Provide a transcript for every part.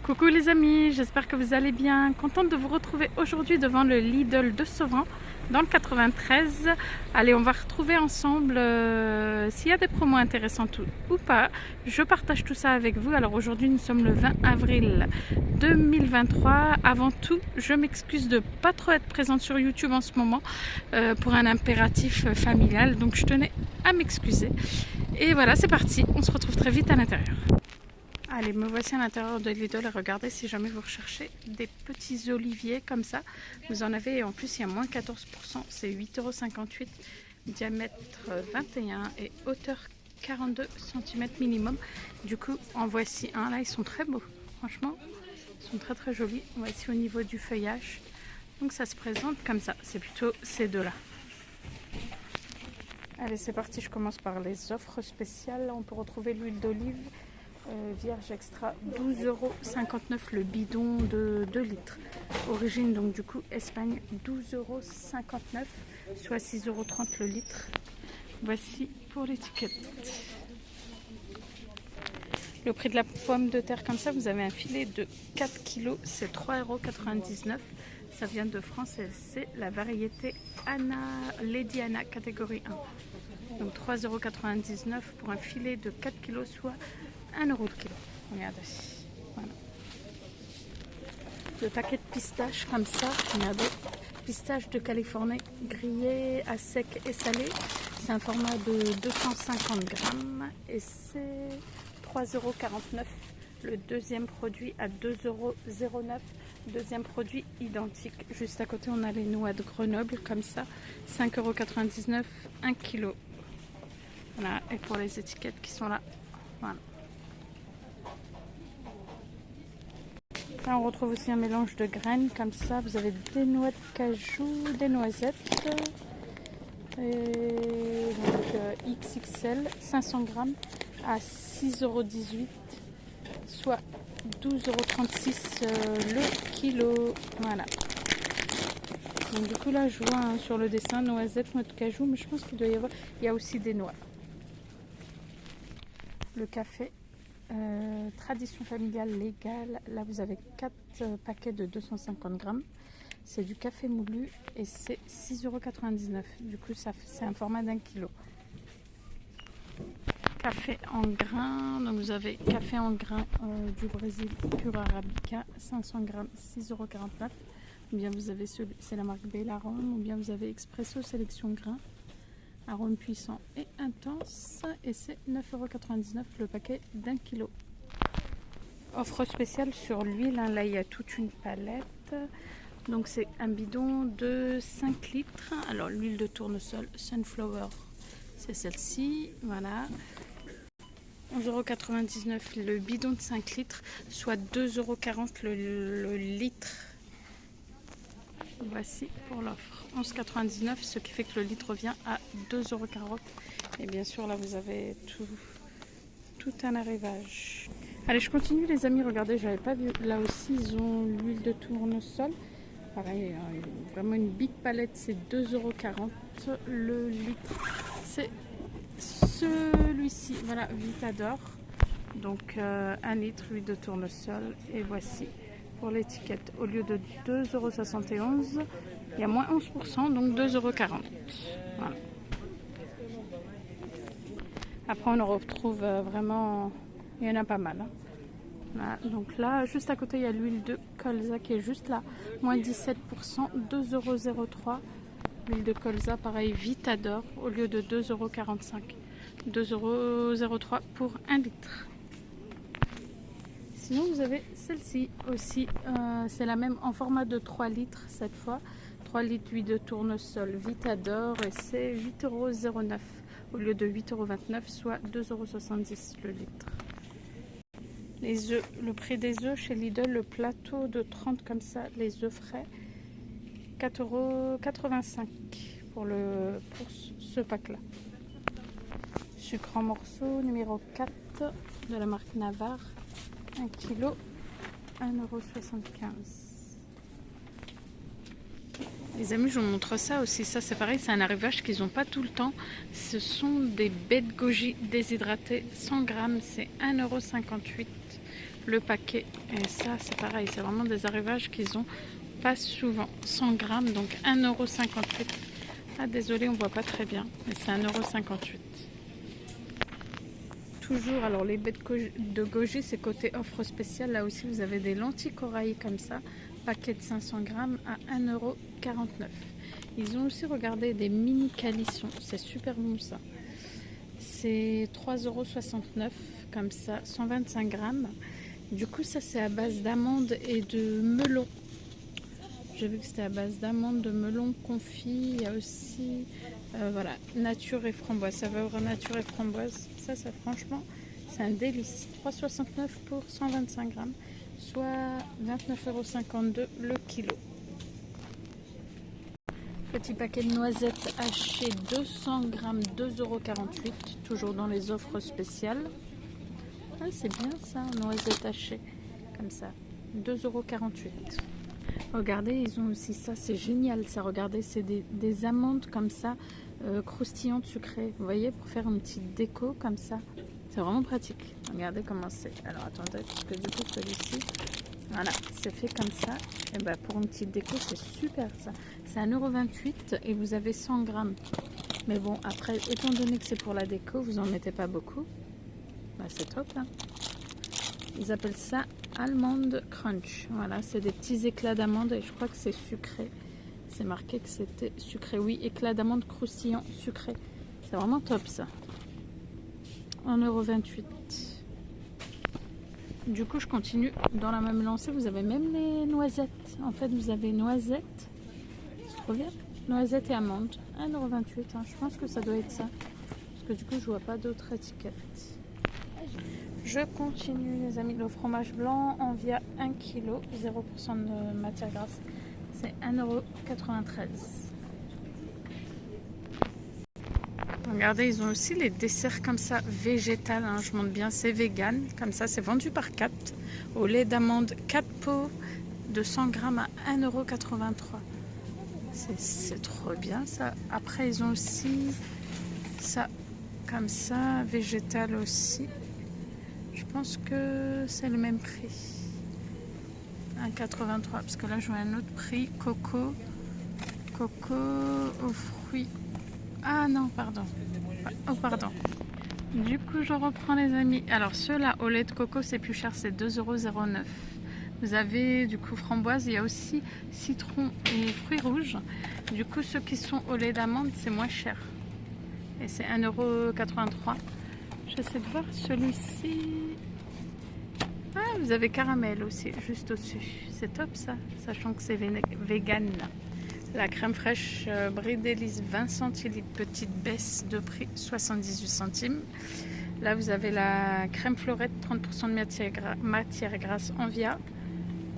Coucou les amis, j'espère que vous allez bien. Contente de vous retrouver aujourd'hui devant le Lidl de Sevran dans le 93. Allez, on va retrouver ensemble s'il y a des promos intéressantes ou pas. Je partage tout ça avec vous. Alors aujourd'hui nous sommes le 20 avril 2023. Avant tout, je m'excuse de ne pas trop être présente sur YouTube en ce moment pour un impératif familial. Donc je tenais à m'excuser. Et voilà, c'est parti. On se retrouve très vite à l'intérieur. Allez, me voici à l'intérieur de Lidl et regardez, si jamais vous recherchez des petits oliviers comme ça, vous en avez, en plus il y a moins 14%, c'est 8,58 €, diamètre 21 et hauteur 42 cm minimum. Du coup, en voici un, là ils sont très beaux, franchement, ils sont très jolis. Voici au niveau du feuillage, donc ça se présente comme ça, c'est plutôt ces deux là. Allez, c'est parti, je commence par les offres spéciales. On peut retrouver l'huile d'olive vierge extra 12,59 € le bidon de 2 litres. Origine donc du coup Espagne, 12,59 €, soit 6,30 € le litre. Voici pour l'étiquette. Le prix de la pomme de terre comme ça, vous avez un filet de 4 kg, c'est 3,99 €. Ça vient de France et c'est la variété Lady Anna catégorie 1. Donc 3,99 € pour un filet de 4 kg, soit 1 € le kilo. Regardez. Voilà. Le paquet de pistaches comme ça. Regardez. Pistaches de Californie grillées à sec et salé. C'est un format de 250 grammes et c'est 3,49 €. Le deuxième produit à 2,09 €. Deuxième produit identique. Juste à côté, on a les noix de Grenoble comme ça. 5,99 € 1 kg. Voilà. Et pour les étiquettes qui sont là. Voilà. Là, on retrouve aussi un mélange de graines comme ça. Vous avez des noix de cajou, des noisettes. Et donc XXL, 500 grammes à 6,18 €, soit 12,36 € le kilo. Voilà. Donc du coup là, je vois sur le dessin noisettes, noix de cajou, mais je pense qu'il doit y avoir. Il y a aussi des noix. Le café. Tradition familiale légale, là vous avez 4 paquets de 250 grammes, c'est du café moulu et c'est 6,99 €. Du coup c'est un format d'1 kg. Café en grains, donc vous avez café en grains du Brésil pur arabica, 500 grammes, 6,49 €. Ou bien vous avez c'est la marque Bellarome, ou bien vous avez Expresso sélection grains, arôme puissant et intense, et c'est 9,99 € le paquet d'1 kg. Offre spéciale sur l'huile, là il y a toute une palette. Donc c'est un bidon de 5 litres. Alors l'huile de tournesol Sunflower, c'est celle-ci, voilà. 11,99 € le bidon de 5 litres, soit 2,40 € le litre. Voici pour l'offre, 11,99 €, ce qui fait que le litre revient à 2,40 €. Et bien sûr, là, vous avez tout un arrivage. Allez, je continue les amis, regardez, j'avais pas vu. Là aussi, ils ont l'huile de tournesol. Pareil, vraiment une big palette, c'est 2,40 € le litre. C'est celui-ci, voilà, Vitador. Donc 1 litre huile de tournesol. Et voici pour l'étiquette, au lieu de 2,71 €, il y a moins 11%, donc 2,40 €. Voilà. Après, on en retrouve vraiment, il y en a pas mal. Hein. Voilà. Donc là, juste à côté, il y a l'huile de colza qui est juste là, moins 17%, 2,03 €. L'huile de colza, pareil, Vitador, au lieu de 2,45 €, 2,03 € pour 1 litre. Sinon vous avez celle-ci aussi, c'est la même en format de 3 litres cette fois. 3 litres d'huile de tournesol Vitador et c'est 8,09 € au lieu de 8,29 €, soit 2,70 € le litre. Les œufs, le prix des œufs chez Lidl, le plateau de 30 comme ça, les œufs frais, 4,85 € pour ce pack-là. Sucre en morceaux numéro 4 de la marque Navarre. 1 kg, 1,75 €. Les amis, je vous montre ça aussi. Ça, c'est pareil, c'est un arrivage qu'ils n'ont pas tout le temps. Ce sont des baies de goji déshydratées, 100 grammes, c'est 1,58 €. le paquet. Et ça, c'est pareil, c'est vraiment des arrivages qu'ils ont pas souvent. 100 grammes, donc 1,58 €. Ah, désolé, on voit pas très bien, mais c'est 1,58 €. Toujours, alors les baies de goji, c'est côté offre spéciale. Là aussi, vous avez des lentilles corail comme ça, paquet de 500 grammes à 1,49 €. Ils ont aussi, regardé, des mini calissons. C'est super bon ça. C'est 3,69 € comme ça, 125 grammes. Du coup, ça c'est à base d'amandes et de melon. J'ai vu que c'était à base d'amandes, de melon confit. Il y a aussi, voilà, nature et framboise. Saveur nature et framboise. Ça franchement, c'est un délice. 3,69 € pour 125 grammes, soit 29,52 € le kilo. Petit paquet de noisettes hachées, 200 grammes, 2,48 €, toujours dans les offres spéciales. Ah, c'est bien ça, noisettes hachées, comme ça, 2,48 €. Regardez, ils ont aussi ça, c'est génial ça. Regardez, c'est des amandes comme ça, croustillantes, sucrées. Vous voyez, pour faire une petite déco comme ça, c'est vraiment pratique. Regardez comment c'est. Alors attendez, parce que du coup celui-ci, voilà, c'est fait comme ça. Et ben pour une petite déco, c'est super ça. C'est 1,28 € et vous avez 100 grammes. Mais bon, après, étant donné que c'est pour la déco, vous en mettez pas beaucoup. Bah, c'est top hein. Ils appellent ça Almond Crunch. Voilà, c'est des petits éclats d'amandes et je crois que c'est sucré. C'est marqué que c'était sucré. Oui, éclats d'amandes croustillants sucrés. C'est vraiment top ça. 1,28 €. Du coup, je continue dans la même lancée. Vous avez même les noisettes. En fait, vous avez noisettes. C'est trop bien. Noisettes et amandes. 1,28 €. Hein. Je pense que ça doit être ça. Parce que du coup, je vois pas d'autres étiquettes. Je continue les amis, le fromage blanc en via 1 kg, 0% de matière grasse, c'est 1,93 €. Regardez, ils ont aussi les desserts comme ça, végétal, hein, je montre bien, c'est vegan, comme ça, c'est vendu par 4, au lait d'amande 4 pots de 100 grammes à 1,83 €. C'est trop bien ça. Après, ils ont aussi ça, comme ça, végétal aussi. Je pense que c'est le même prix, 1,83 €, parce que là je vois un autre prix, coco aux fruits. Ah non, pardon. Oh pardon. Du coup je reprends les amis. Alors ceux-là au lait de coco c'est plus cher, c'est 2,09 €. Vous avez du coup framboise, il y a aussi citron et fruits rouges. Du coup ceux qui sont au lait d'amande c'est moins cher. Et c'est 1,83 €. J'essaie de voir celui-ci. Ah, vous avez caramel aussi, juste au-dessus. C'est top ça, sachant que c'est vegan. La crème fraîche Brie Délice 20 centilitres, petite baisse de prix, 78 centimes. Là, vous avez la crème fleurette, 30% de matière grasse en via,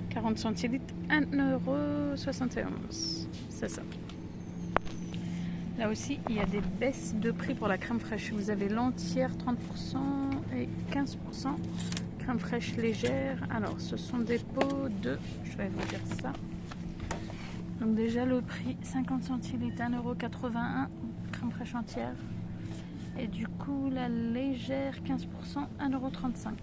40 centilitres, 1,71 €. C'est ça. Là aussi, il y a des baisses de prix pour la crème fraîche. Vous avez l'entière 30% et 15%. Crème fraîche légère. Alors, ce sont des pots de... Je vais vous dire ça. Donc déjà, le prix, 50 centilitres, 1,81 €. Crème fraîche entière. Et du coup, la légère, 15%, 1,35 €.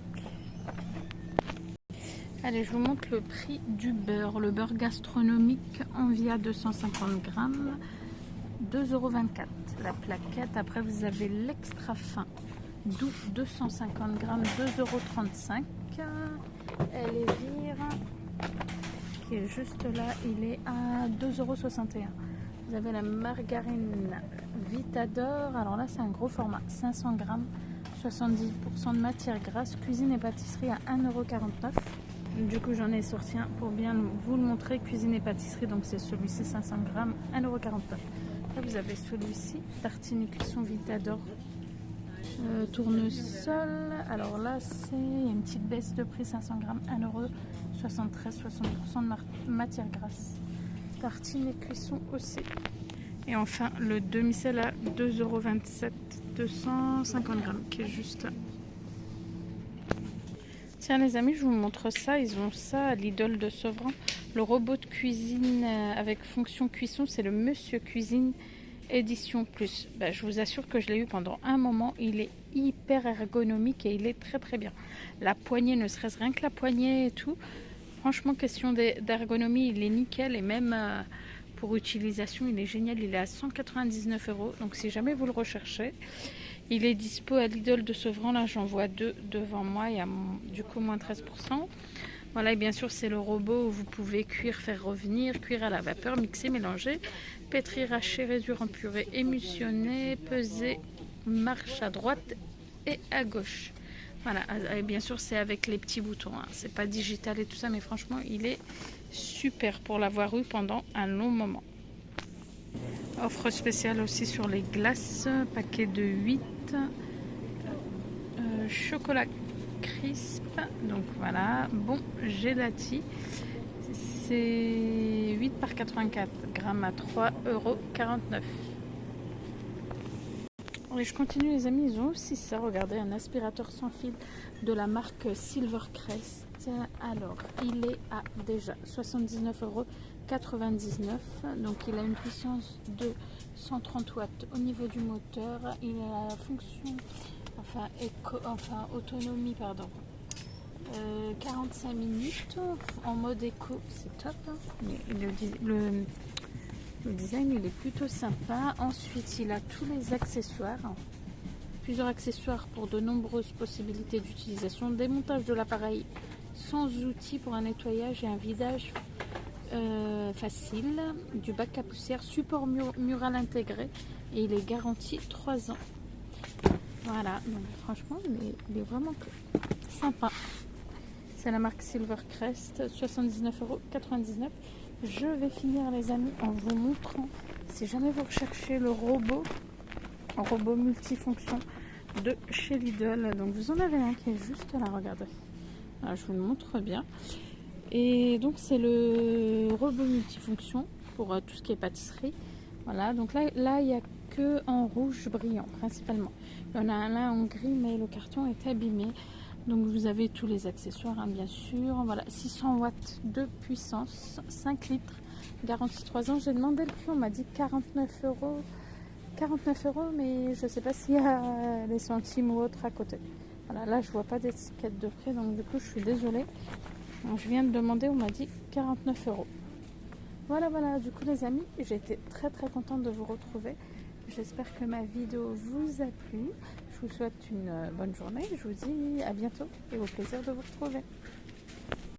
Allez, je vous montre le prix du beurre. Le beurre gastronomique en via 250 grammes. 2,24 € la plaquette. Après vous avez l'extra fin doux 250 grammes, 2,35 €. Elvire qui est juste là, il est à 2,61 €. Vous avez la margarine Vitador, alors là c'est un gros format, 500 grammes, 70% de matière grasse, cuisine et pâtisserie à 1,49 €. Du coup j'en ai sorti un pour bien vous le montrer, cuisine et pâtisserie, donc c'est celui-ci 500 grammes, 1,49 €. Vous avez celui-ci, tartine et cuisson Vitador, tournesol. Alors là, c'est une petite baisse de prix, 500 grammes, 1,73 €, 60% de matière grasse. Tartine et cuisson aussi. Et enfin, le demi-sel à 2,27 €, 250 grammes, qui est juste là. Tiens les amis, je vous montre ça. Ils ont ça à Lidl de Sevran. Le robot de cuisine avec fonction cuisson, c'est le Monsieur Cuisine Édition Plus. Ben, je vous assure que je l'ai eu pendant un moment. Il est hyper ergonomique et il est très très bien. La poignée, ne serait-ce rien que la poignée et tout, franchement question d'ergonomie, il est nickel et même pour utilisation il est génial. Il est à 199 €, donc si jamais vous le recherchez, il est dispo à Lidl de Sevran. Là j'en vois deux devant moi, il y a du coup moins 13%. Voilà, et bien sûr c'est le robot où vous pouvez cuire, faire revenir, cuire à la vapeur, mixer, mélanger, pétrir, hacher, réduire en purée, émulsionner, peser, marche à droite et à gauche. Voilà, et bien sûr c'est avec les petits boutons, hein. C'est pas digital et tout ça, mais franchement il est super pour l'avoir eu pendant un long moment. Offre spéciale aussi sur les glaces, paquet de 8, chocolat crisp, donc voilà, bon gelati, c'est 8 par 84 grammes à 3,49 €. Et je continue les amis, ils ont aussi ça, regardez, un aspirateur sans fil de la marque Silvercrest. Alors il est à déjà 79,99 €, donc il a une puissance de 130 watts au niveau du moteur, il a la fonction, autonomie, pardon, 45 minutes en mode éco, c'est top, hein. Le design il est plutôt sympa. Ensuite il a tous les accessoires, plusieurs accessoires pour de nombreuses possibilités d'utilisation, démontage de l'appareil sans outils pour un nettoyage et un vidage facile, du bac à poussière, support mural intégré et il est garanti 3 ans. Voilà, donc franchement il est vraiment sympa. C'est la marque Silvercrest, 79,99 €. Je vais finir les amis en vous montrant, si jamais vous recherchez le robot multifonction de chez Lidl, donc vous en avez un qui est juste là, regardez. Alors, je vous le montre bien. Et donc c'est le robot multifonction pour tout ce qui est pâtisserie. Voilà, donc là il n'y a que en rouge brillant principalement. Il y en a un là en gris, mais le carton est abîmé. Donc vous avez tous les accessoires, hein, bien sûr. Voilà, 600 watts de puissance, 5 litres, garantie 3 ans. J'ai demandé le prix, on m'a dit 49 €. 49 €, mais je ne sais pas s'il y a les centimes ou autre à côté. Voilà, là je vois pas d'étiquette de prix, donc du coup je suis désolée. Donc, je viens de demander, on m'a dit 49 €. Voilà, du coup les amis, j'ai été très très contente de vous retrouver. J'espère que ma vidéo vous a plu. Je vous souhaite une bonne journée. Je vous dis à bientôt et au plaisir de vous retrouver.